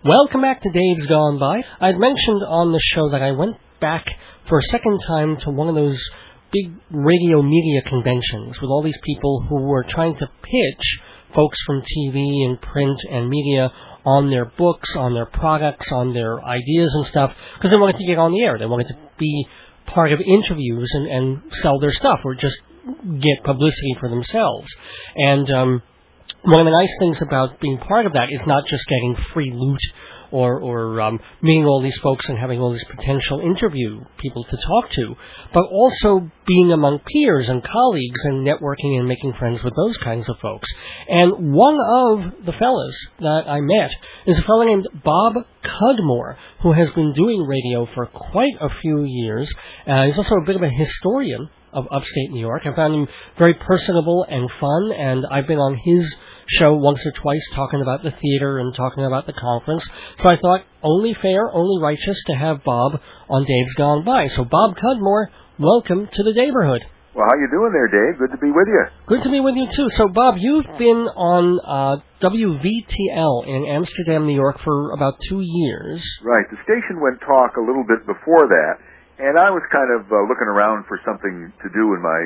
Welcome back to Dave's Gone By. I'd mentioned on the show that I went back for a second time to one of those big radio media conventions with all these people who were trying to pitch folks from TV and print and media on their books, on their products, on their ideas and stuff, because they wanted to get on the air. They wanted to be part of interviews and sell their stuff or just get publicity for themselves. And one of the nice things about being part of that is not just getting free loot or meeting all these folks and having all these potential interview people to talk to, but also being among peers and colleagues and networking and making friends with those kinds of folks. And one of the fellas that I met is a fellow named Bob Cudmore, who has been doing radio for quite a few years. He's also a bit of a historian of upstate New York. I found him very personable and fun, and I've been on his show once or twice talking about the theater and talking about the conference. So I thought only fair, only righteous to have Bob on Dave's Gone By. So Bob Cudmore, welcome to the neighborhood. Well, how you doing there, Dave? Good to be with you. Good to be with you, too. So, Bob, you've been on WVTL in Amsterdam, New York for about 2 years. Right. The station went talk a little bit before that, and I was kind of looking around for something to do in my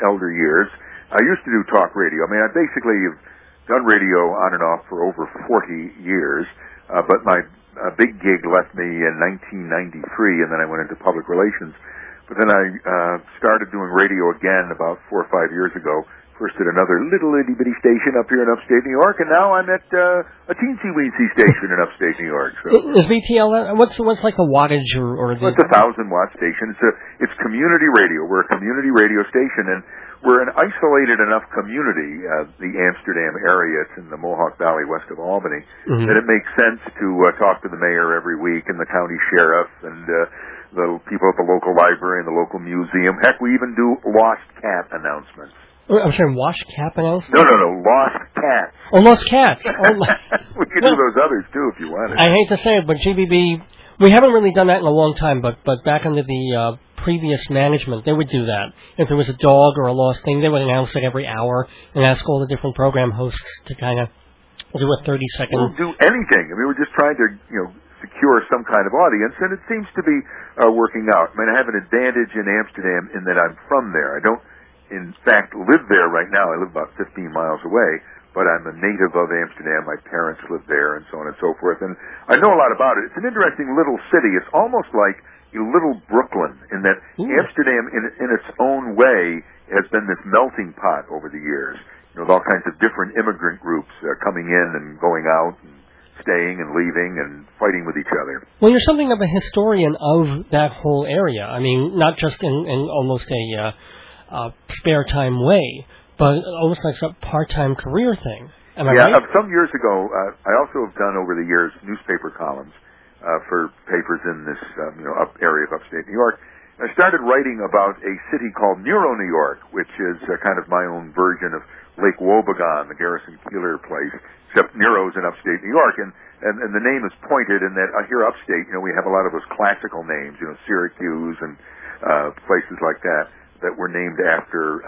elder years. I used to do talk radio. I mean, I basically have done radio on and off for over 40 years, but my big gig left me in 1993, and then I went into public relations. But then I started doing radio again about 4 or 5 years ago. First at another little itty-bitty station up here in upstate New York, and now I'm at a teensy-weensy station in upstate New York. So. Is VTL, what's like the wattage or the... Well, it's a 1,000-watt station. It's community radio. We're a community radio station, and we're an isolated enough community, the Amsterdam area. It's in the Mohawk Valley west of Albany, that it makes sense to talk to the mayor every week and the county sheriff and the people at the local library and the local museum. Heck, we even do lost cat announcements. I'm sorry, wash cap announcement? No, lost cats. Oh, lost cats. Oh, we could do those others, too, if you wanted. I hate to say it, but GBB, we haven't really done that in a long time, but back under the previous management, they would do that. If there was a dog or a lost thing, they would announce it every hour and ask all the different program hosts to kind of do a 30-second... We'll do anything. I mean, we're just trying to, secure some kind of audience, and it seems to be working out. I mean, I have an advantage in Amsterdam in that I'm from there. I don't, in fact, live there right now. I live about 15 miles away, but I'm a native of Amsterdam. My parents live there, and so on and so forth. And I know a lot about it. It's an interesting little city. It's almost like a little Brooklyn in that Amsterdam, in its own way, has been this melting pot over the years. With all kinds of different immigrant groups coming in and going out and staying and leaving and fighting with each other. Well, you're something of a historian of that whole area. I mean, not just in almost a spare time way, but almost like a part-time career thing. Am I right? Some years ago, I also have done over the years newspaper columns for papers in this area of upstate New York. And I started writing about a city called Nero, New York, which is kind of my own version of Lake Wobegon, the Garrison Keillor place, except Nero's in upstate New York. And the name is pointed in that here upstate, we have a lot of those classical names, Syracuse and places like that were named after,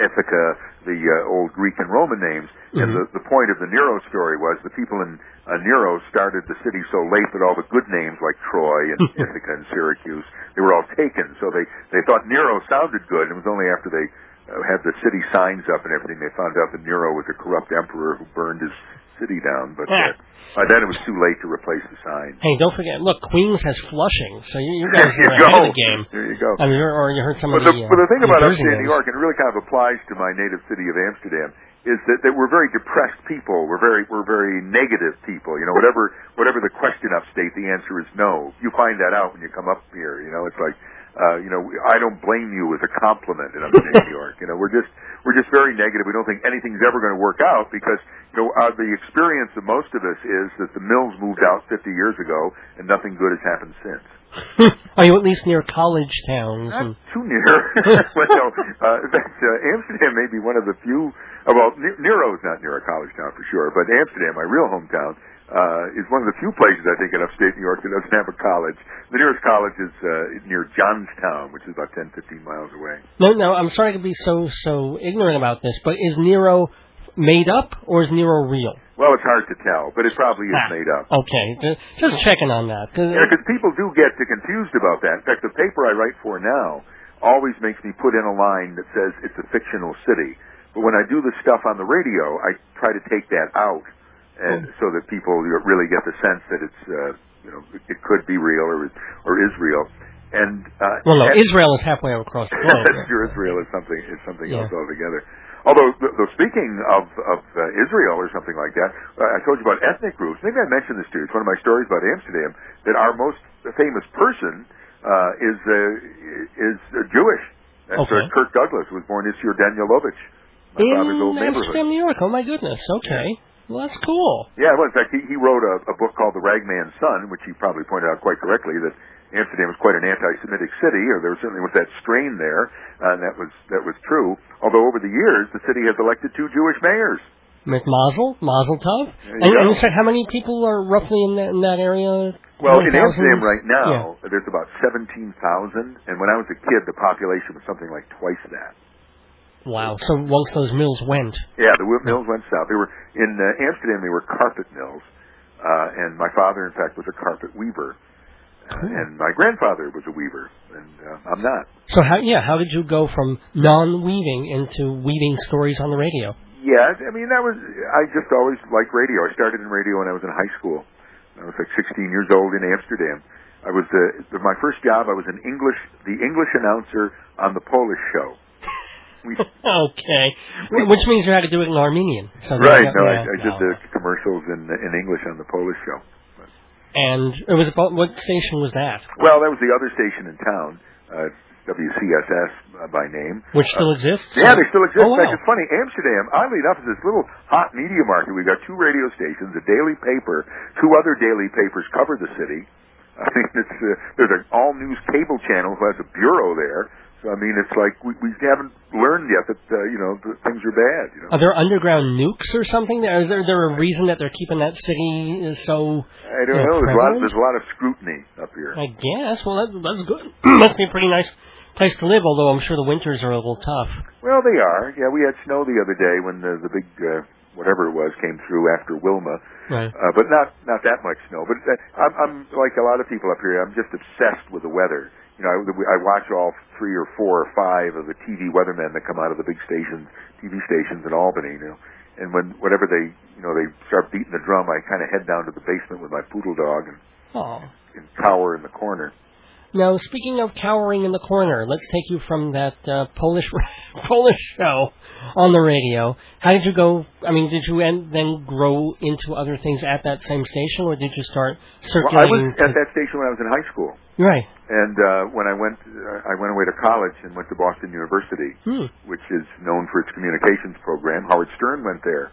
Ithaca, the old Greek and Roman names. And the point of the Nero story was the people in Nero started the city so late that all the good names like Troy and Ithaca and Syracuse, they were all taken. So they thought Nero sounded good. It was only after they had the city signs up and everything they found out that Nero was a corrupt emperor who burned his city down. But then it was too late to replace the sign. Hey, don't forget, look, Queens has Flushing, so you guys are ahead of the game. There you go. I mean, or you heard some of the... But the thing about upstate New York, and it really kind of applies to my native city of Amsterdam, is that we're very depressed people. We're very negative people. Whatever the question upstate, the answer is no. You find that out when you come up here. It's like, I don't blame you as a compliment in upstate New York. We're just very negative. We don't think anything's ever going to work out because, the experience of most of us is that the mills moved out 50 years ago and nothing good has happened since. Are you at least near college towns? Not too near. In fact, Amsterdam may be one of the few. Nero's not near a college town for sure, but Amsterdam, my real hometown, is one of the few places I think in upstate New York that doesn't have a college. The nearest college is near Johnstown, which is about 10, 15 miles away. No, I'm sorry to be so ignorant about this, but is Nero made up, or is Nero real? Well, it's hard to tell, but it probably is made up. Okay, just checking on that. Because people do get confused about that. In fact, the paper I write for now always makes me put in a line that says it's a fictional city. But when I do the stuff on the radio, I try to take that out, and so that people really get the sense that it's it could be real or is real. And Israel is halfway across the globe. Sure, Israel is something else altogether. Although speaking of Israel or something like that, I told you about ethnic groups. Maybe I mentioned this to you. It's one of my stories about Amsterdam, that our most famous person is Jewish. That's Kirk Douglas, who was born Isur Danielovich, my father's old neighborhood. Amsterdam, New York. Oh my goodness. Okay. Yeah. Well, that's cool. Yeah, well, in fact, he wrote a book called The Ragman's Son, which he probably pointed out quite correctly that Amsterdam was quite an anti-Semitic city, or there certainly was that strain there, and that was true. Although over the years, the city has elected 2 Jewish mayors. Mazel Tov. And you said how many people are roughly in that area? Well, in Amsterdam right now, there's about 17,000, and when I was a kid, the population was something like twice that. Wow. So once those mills went. Yeah, the mills went south. They were in Amsterdam. They were carpet mills, and my father, in fact, was a carpet weaver. And my grandfather was a weaver, and I'm not. So how did you go from non-weaving into weaving stories on the radio? Yeah, I mean, I just always liked radio. I started in radio when I was in high school. I was like 16 years old in Amsterdam. I was my first job. I was the English announcer on the Polish show. Okay, which means you had to do it in Armenian. So right. I did the commercials in English on the Polish show. And it was about, what station was that? Well, that was the other station in town, WCSS by name. Which still exists? Yeah, they still exist. Oh, wow. In fact, it's funny, Amsterdam, oddly enough, is this little hot media market. We've got 2 radio stations, a daily paper, 2 other daily papers cover the city. I mean, there's an all-news cable channel who has a bureau there. So, I mean, it's like we haven't learned yet that, that things are bad. Are there underground nukes or something? Is there a reason that they're keeping that city so I don't know. There's a lot of scrutiny up here. I guess. Well, that's good. Must be a pretty nice place to live, although I'm sure the winters are a little tough. Well, they are. Yeah, we had snow the other day when the big, whatever it was, came through after Wilma. Right. But not that much snow. But I'm like a lot of people up here. I'm just obsessed with the weather. I watch all 3 or 4 or 5 of the TV weathermen that come out of the big TV stations in Albany. And whenever they start beating the drum, I kind of head down to the basement with my poodle dog and cower in the corner. Now, speaking of cowering in the corner, let's take you from that Polish show on the radio. How did you go? I mean, did you then grow into other things at that same station, or did you start circulating? Well, I was at that station when I was in high school. Right. And when I went away to college and went to Boston University, which is known for its communications program. Howard Stern went there,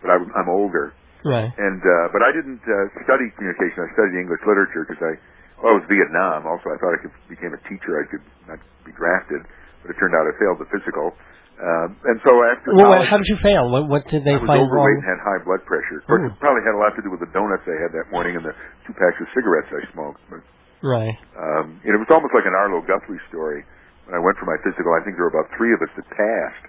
but I'm older. Right. And but I didn't study communication. I studied English literature because it was Vietnam. Also, I thought I became a teacher, I could not be drafted, but it turned out I failed the physical. And so after college, how did you fail? What did they find wrong? I was overweight and had high blood pressure. Of course, it probably had a lot to do with the donuts I had that morning and the 2 packs of cigarettes I smoked. But, right. It was almost like an Arlo Guthrie story. When I went for my physical, I think there were about 3 of us that passed.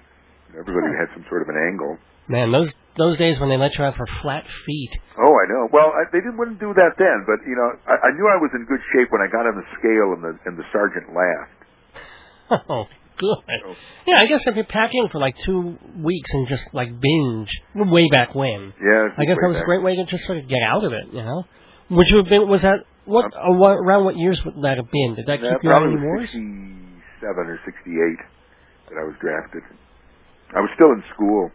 Everybody had some sort of an angle. Man, those days when they let you out for flat feet. Oh, I know. Well, they wouldn't do that then, but I knew I was in good shape when I got on the scale and the sergeant laughed. Oh, good. So, yeah, I guess if you're packing for like 2 weeks and just like binge, way back when. Yeah, I guess that was a great way to just sort of get out of it. Would you have been? Was that around what years would that have been? Did that keep you out of the wars? 67 or 68 that I was drafted. I was still in school.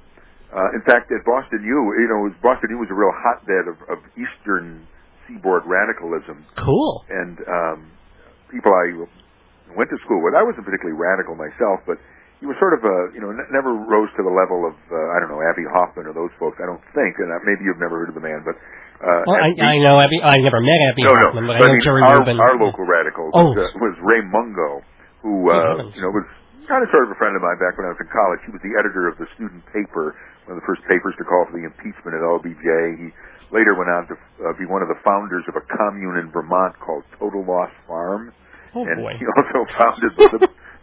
In fact, at Boston U, Boston U was a real hotbed of Eastern Seaboard radicalism. Cool. And people I went to school with, I wasn't particularly radical myself, but he was sort of never rose to the level of Abby Hoffman or those folks. I don't think, and maybe you've never heard of the man, but I know Abby. I never met Abby Hoffman, but I know Jerry Rubin. Our local radical was Ray Mungo, who was kind of sort of a friend of mine back when I was in college. He was the editor of the student paper, one of the first papers to call for the impeachment at LBJ. He later went on to be one of the founders of a commune in Vermont called Total Loss Farm. Oh, and boy. he also founded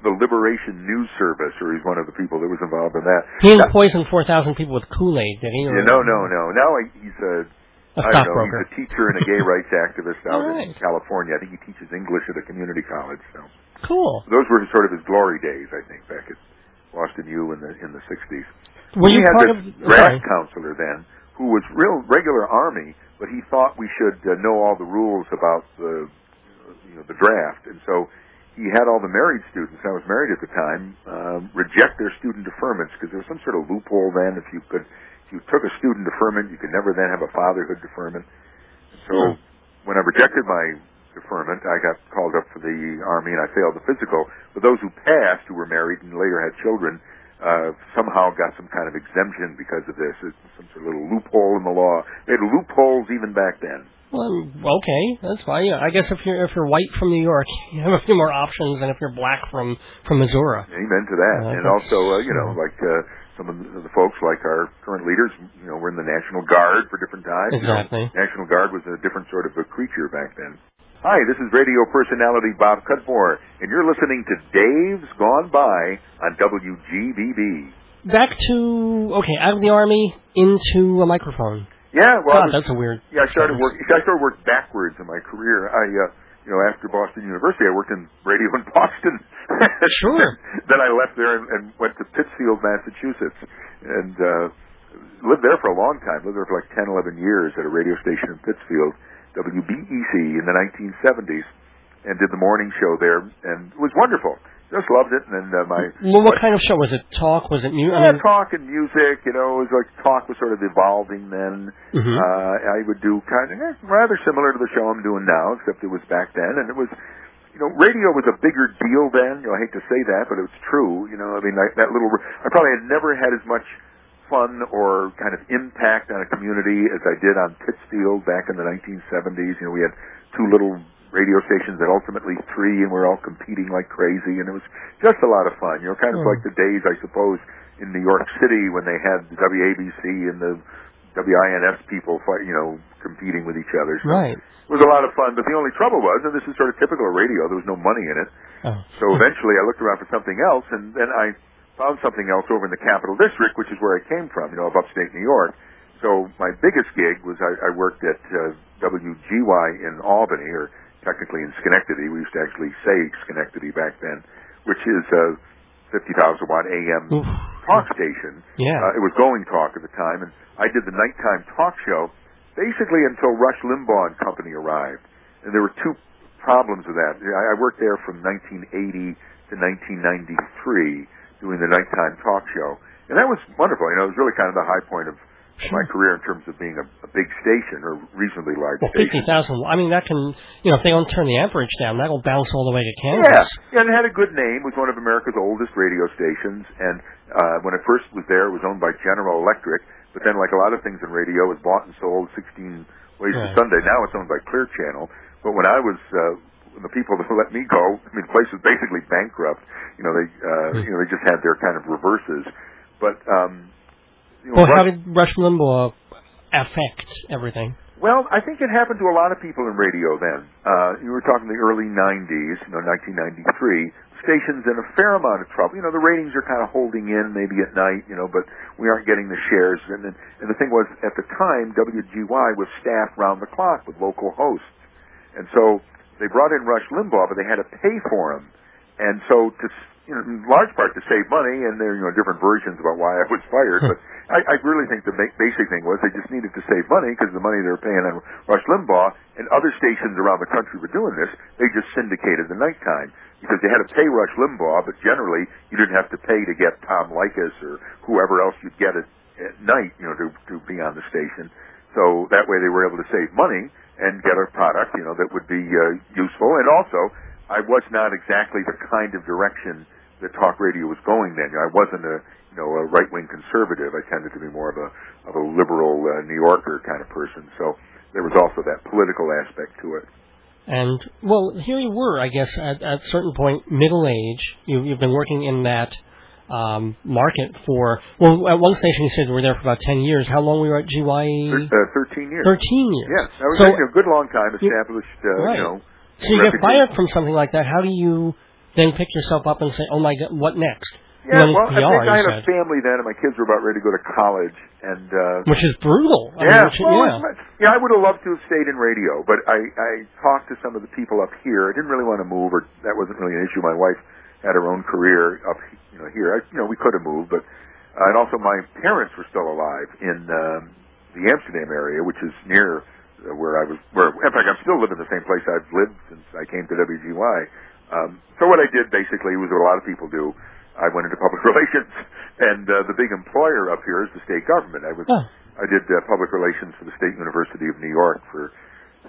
the Liberation News Service, or he's one of the people that was involved in that. He didn't poison 4,000 people with Kool-Aid, did he? Yeah, no. Now he's a stockbroker. He's a teacher and a gay rights activist out right. in California. I think he teaches English at a community college. So cool. those were sort of his glory days, I think, back at Boston U in the 60s. Were you had part this draft counselor then, who was regular Army, but he thought we should know all the rules about the draft, and so he had all the married students. I was married at the time. Reject their student deferments because there was some sort of loophole then. If you took a student deferment, you could never then have a fatherhood deferment. So when I rejected my deferment, I got called up for the Army and I failed the physical. But those who passed, who were married and later had children, somehow got some kind of exemption because of this. It's some sort of little loophole in the law. They had loopholes even back then. Well, okay, that's fine. Yeah, I guess if you're white from New York, you have a few more options than if you're black from Missouri. Amen to that. And also, like some of the folks, like our current leaders, were in the National Guard for different times. Exactly. National Guard was a different sort of a creature back then. Hi, this is radio personality Bob Cudmore, and you're listening to Dave's Gone By on WGBB. Back to, out of the Army, into a microphone. Yeah, well, that's a weird. Yeah, I started work backwards in my career. After Boston University, I worked in radio in Boston. Sure. Then I left there and went to Pittsfield, Massachusetts, and lived there for a long time. Lived there for like 10, 11 years at a radio station in Pittsfield, WBEC, in the 1970s, and did the morning show there, and it was wonderful. Just loved it, and then what kind of show was it? Talk? Was it music? Yeah, talk and music. It was like talk was sort of evolving then. Mm-hmm. I would do kind of rather similar to the show I'm doing now, except it was back then, and it was, radio was a bigger deal then. I hate to say that, but it was true. I probably had never had as much fun or kind of impact on a community as I did on Pittsfield back in the 1970s. We had two little radio stations and ultimately three, and we're all competing like crazy, and it was just a lot of fun. Kind of like the days, I suppose, in New York City when they had the WABC and the WINS people competing with each other. So right. It was a lot of fun, but the only trouble was, and this is sort of typical of radio, there was no money in it. Oh. So eventually I looked around for something else, and then I found something else over in the Capital District, which is where I came from, of upstate New York. So my biggest gig was I worked at WGY in Albany, or technically in Schenectady. We used to actually say Schenectady back then, which is a 50,000 watt AM talk station. Yeah. It was Going Talk at the time, and I did the nighttime talk show basically until Rush Limbaugh and company arrived. And there were two problems with that. I worked there from 1980 to 1993 doing the nighttime talk show, and that was wonderful. It was really kind of the high point of my career in terms of being a big station, or reasonably large station. 50,000, that can, if they don't turn the amperage down, that'll bounce all the way to Kansas. Yeah, and it had a good name. It was one of America's oldest radio stations, and when it first was there, it was owned by General Electric, but then, like a lot of things in radio, it was bought and sold 16 ways to Sunday. Now it's owned by Clear Channel, but when I was, when the people that let me go, the place was basically bankrupt. They just had their kind of reverses, but how did Rush Limbaugh affect everything? Well, I think it happened to a lot of people in radio then. You were talking the early 90s, 1993. Stations in a fair amount of trouble. The ratings are kind of holding in maybe at night, but we aren't getting the shares. And the thing was, at the time, WGY was staffed round the clock with local hosts. And so they brought in Rush Limbaugh, but they had to pay for him. And so in large part to save money, and there are different versions about why I was fired, but I really think the basic thing was they just needed to save money because the money they were paying on Rush Limbaugh and other stations around the country were doing this. They just syndicated the nighttime because they had to pay Rush Limbaugh, but generally you didn't have to pay to get Tom Likas or whoever else you'd get at night, to be on the station. So that way they were able to save money and get a product, that would be useful. And also, I was not exactly the kind of direction that talk radio was going then. I wasn't a right-wing conservative. I tended to be more of a liberal New Yorker kind of person. So there was also that political aspect to it. And, here you were, I guess, at a certain point, middle age. You've been working in that market for, at one station you said you were there for about 10 years. How long were you at GY? 13 years. 13 years. Yeah, that was a good long time, established, right. So you get fired from something like that. How do you then pick yourself up and say, oh my God, what next? Yeah, well, I think I had a family then, and my kids were about ready to go to college, and which is brutal. I would have loved to have stayed in radio, but I talked to some of the people up here. I didn't really want to move, or that wasn't really an issue. My wife had her own career up, here. We could have moved, but and also my parents were still alive in the Amsterdam area, which is near where I was. In fact, I'm still living in the same place I've lived since I came to WGY. So what I did basically was what a lot of people do. I went into public relations, and the big employer up here is the state government. I did public relations for the State University of New York for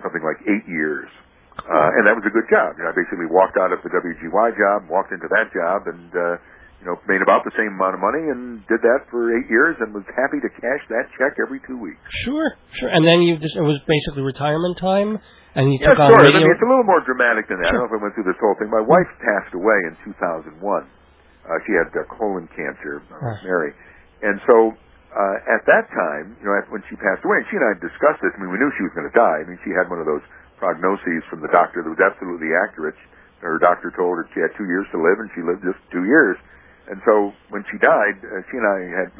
something like 8 years, and that was a good job. I basically walked out of the WGY job, walked into that job, and made about the same amount of money, and did that for 8 years, and was happy to cash that check every 2 weeks. Sure. And then it was basically retirement time, and you took on radio. It's a little more dramatic than that. Sure. I don't know if I went through this whole thing. My wife passed away in 2001. She had colon cancer, Mary. And so at that time, when she passed away, and she and I discussed this, we knew she was going to die. She had one of those prognoses from the doctor that was absolutely accurate. Her doctor told her she had 2 years to live, and she lived just 2 years. And so when she died,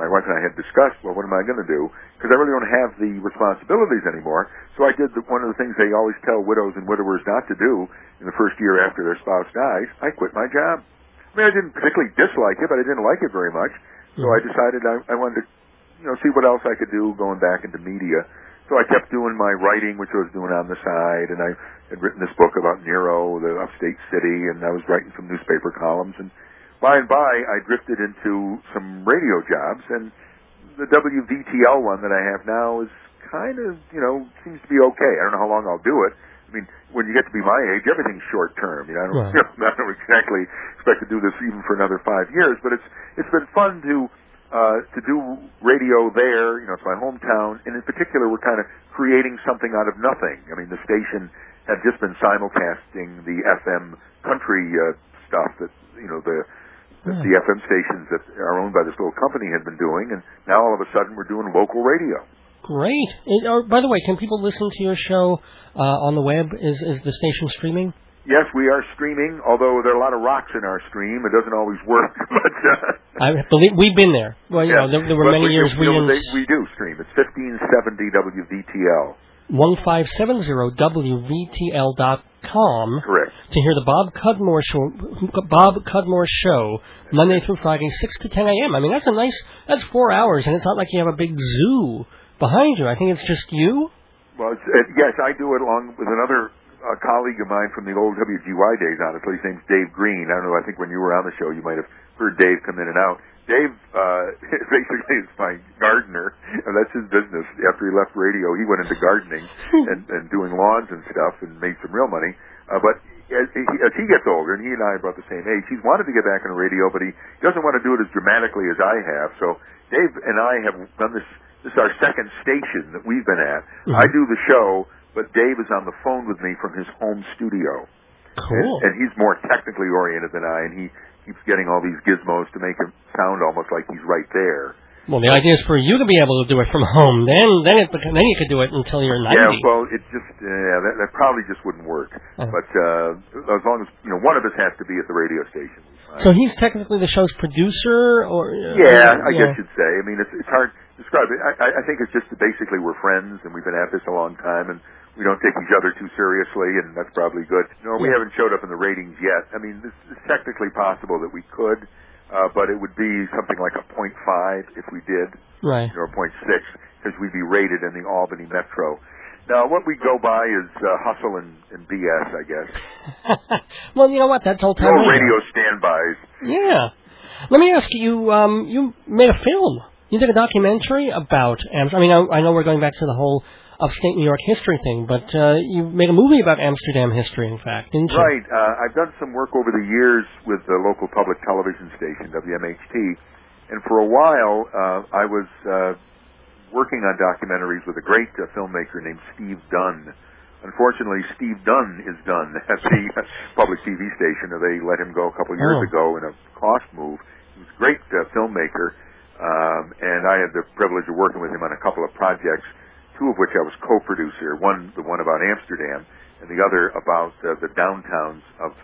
my wife and I had discussed, well, what am I going to do? Because I really don't have the responsibilities anymore. So I did one of the things they always tell widows and widowers not to do in the first year after their spouse dies. I quit my job. I didn't particularly dislike it, but I didn't like it very much. So I decided I wanted to, see what else I could do going back into media. So I kept doing my writing, which I was doing on the side, and I had written this book about Nero, the upstate city, and I was writing some newspaper columns. And by and by, I drifted into some radio jobs, and the WVTL one that I have now is kind of, seems to be okay. I don't know how long I'll do it. When you get to be my age, everything's short term. I don't exactly expect to do this even for another 5 years. But it's been fun to do radio there. It's my hometown, and in particular, we're kind of creating something out of nothing. The station had just been simulcasting the FM country stuff that the FM stations that are owned by this little company had been doing, and now all of a sudden we're doing local radio. Great. By the way, can people listen to your show on the web? Is the station streaming? Yes, we are streaming, although there are a lot of rocks in our stream. It doesn't always work. But I believe we've been there. Well, there were many years we do stream. It's 1570 WVTL. 1570WVTL.com. Correct. To hear the Bob Cudmore Show, Monday through Friday, 6 to 10 a.m. That's 4 hours, and it's not like you have a big zoo behind you. I think it's just you. Well, yes, I do it along with another colleague of mine from the old WGY days, honestly. His name's Dave Green. I don't know, I think when you were on the show, you might have heard Dave come in and out. Dave basically is my gardener, and that's his business. After he left radio, he went into gardening and doing lawns and stuff and made some real money. But as he gets older, and he and I are about the same age, he's wanted to get back on the radio, but he doesn't want to do it as dramatically as I have. So Dave and I have done this. This is our second station that we've been at. Mm-hmm. I do the show, but Dave is on the phone with me from his home studio. Cool. And he's more technically oriented than I, and he keeps getting all these gizmos to make him sound almost like he's right there. Well, the idea is for you to be able to do it from home. Then you could do it until you're 90. Yeah, well, it just that probably just wouldn't work. Uh-huh. But as long as one of us has to be at the radio station. So he's technically the show's producer, or I guess you'd say. It's hard to describe it. I think it's just that basically we're friends, and we've been at this a long time, and we don't take each other too seriously, and that's probably good. We haven't showed up in the ratings yet. This is technically possible that we could, but it would be something like a 0.5 if we did, right? Or 0.6, because we'd be rated in the Albany Metro. Now, what we go by is hustle and BS, I guess. Well, you know what? That's all time. No radio standbys. Yeah. Let me ask you. You made a film. You did a documentary about Amsterdam. I know we're going back to the whole upstate New York history thing, but you made a movie about Amsterdam history, in fact, didn't you? Right. I've done some work over the years with the local public television station, WMHT, and for a while I was working on documentaries with a great filmmaker named Steve Dunn. Unfortunately, Steve Dunn is done at the public TV station. They let him go a couple of years ago in a cost move. He was a great filmmaker, and I had the privilege of working with him on a couple of projects, two of which I was co-producer, the one about Amsterdam, and the other about the downtowns of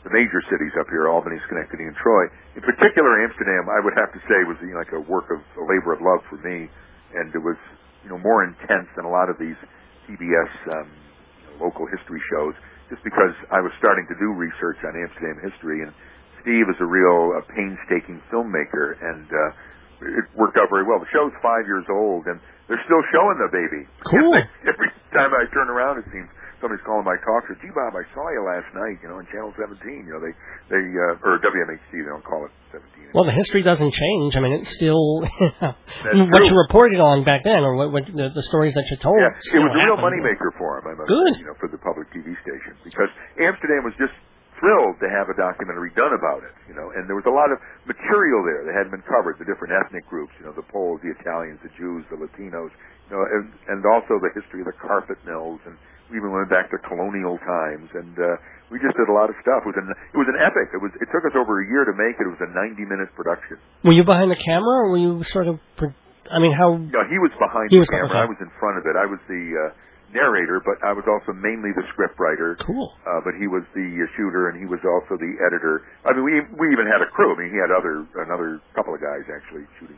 the major cities up here, Albany, Schenectady, and Troy. In particular, Amsterdam, I would have to say, was like a work of a labor of love for me, and it was more intense than a lot of these PBS local history shows, just because I was starting to do research on Amsterdam history, and Steve is a real painstaking filmmaker, and it worked out very well. The show's 5 years old, and they're still showing the baby. Cool. Every time I turn around, it seems somebody's calling my talk show. Gee, Bob, I saw you last night, on Channel 17. Or WMHC, they don't call it 17. Well, the history doesn't change. I mean, it's still what true. you reported on back then, or what the stories that you told. Yeah, it was a real moneymaker for him. Good. For the public TV station, because Amsterdam was just thrilled to have a documentary done about it, and there was a lot of material there that hadn't been covered, the different ethnic groups, the Poles, the Italians, the Jews, the Latinos, and also the history of the carpet mills, and we even went back to colonial times, and we just did a lot of stuff. It was an epic. It took us over a year to make it. It was a 90-minute production. Were you behind the camera, or were you sort of? How? No, he was behind the camera. Okay. I was in front of it. I was the narrator, but I was also mainly the script writer. Cool. But he was the shooter, and he was also the editor. I mean, we even had a crew. I mean, he had another couple of guys actually shooting.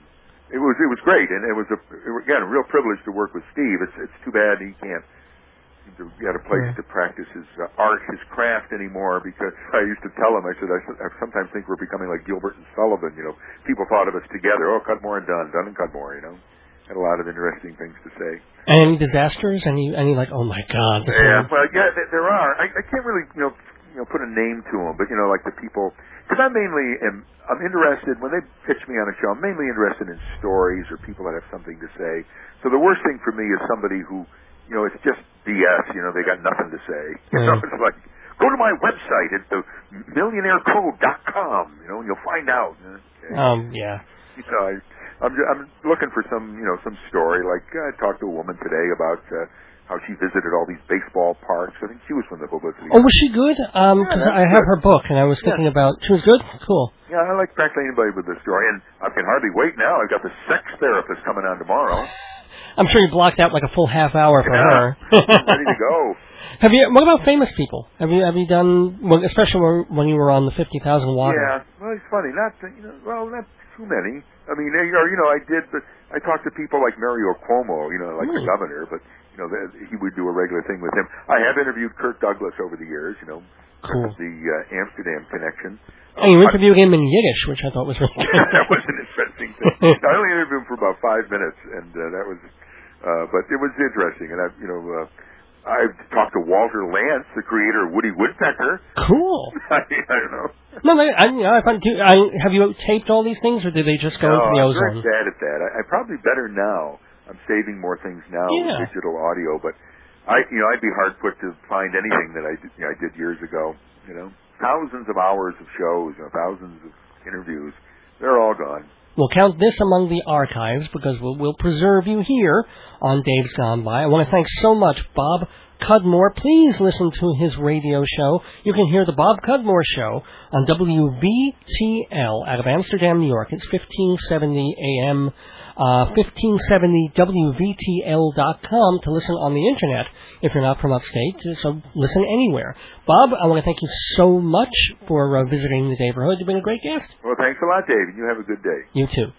It was great, and it was again a real privilege to work with Steve. It's too bad he can't get a place to practice his art, his craft anymore, because I used to tell him, I said, I sometimes think we're becoming like Gilbert and Sullivan. People thought of us together. Oh, Cudmore and Dunn and Cudmore. Had a lot of interesting things to say. Any disasters? Any like, oh my God? Yeah, well, yeah, there are. I can't really, put a name to them, but like the people, because I'm interested when they pitch me on a show. I'm mainly interested in stories or people that have something to say. So the worst thing for me is somebody who, it's just BS. They got nothing to say. It's like, go to my website at themillionairecode.com. And you'll find out. Okay. Yeah. I'm looking for some story. Like I talked to a woman today about how she visited all these baseball parks. I think she was from the publicity. Oh, was she good? Because I have her book, and I was thinking about. She was good. Cool. Yeah, I like practically anybody with a story, and I can hardly wait now. I've got the sex therapist coming on tomorrow. I'm sure you blocked out like a full half hour for her. Ready to go. What about famous people? Have you done? Well, especially when you were on the 50,000 Watt. Yeah, well, it's funny. Not not too many. I mean, I did, but I talked to people like Mario Cuomo, like the governor, but he would do a regular thing with him. I have interviewed Kirk Douglas over the years. Cool. The Amsterdam connection. And you interviewed him in Yiddish, which I thought was really good. That was an interesting thing. I only interviewed him for about 5 minutes, and that was. But it was interesting, and I've talked to Walter Lantz, the creator of Woody Woodpecker. Cool. I don't know. No, have you taped all these things, or did they just go into the ozone? I'm very bad at that. I'm probably better now. I'm saving more things now with digital audio, but I'd be hard put to find anything that I did years ago. Thousands of hours of shows, thousands of interviews. They're all gone. We'll count this among the archives because we'll preserve you here on Dave's Gone By. I want to thank so much Bob Cudmore. Please listen to his radio show. You can hear the Bob Cudmore Show on WVTL out of Amsterdam, New York. It's 1570 AM, 1570WVTL.com to listen on the Internet if you're not from upstate, so listen anywhere. Bob, I want to thank you so much for visiting the neighborhood. You've been a great guest. Well, thanks a lot, Dave. You have a good day. You too.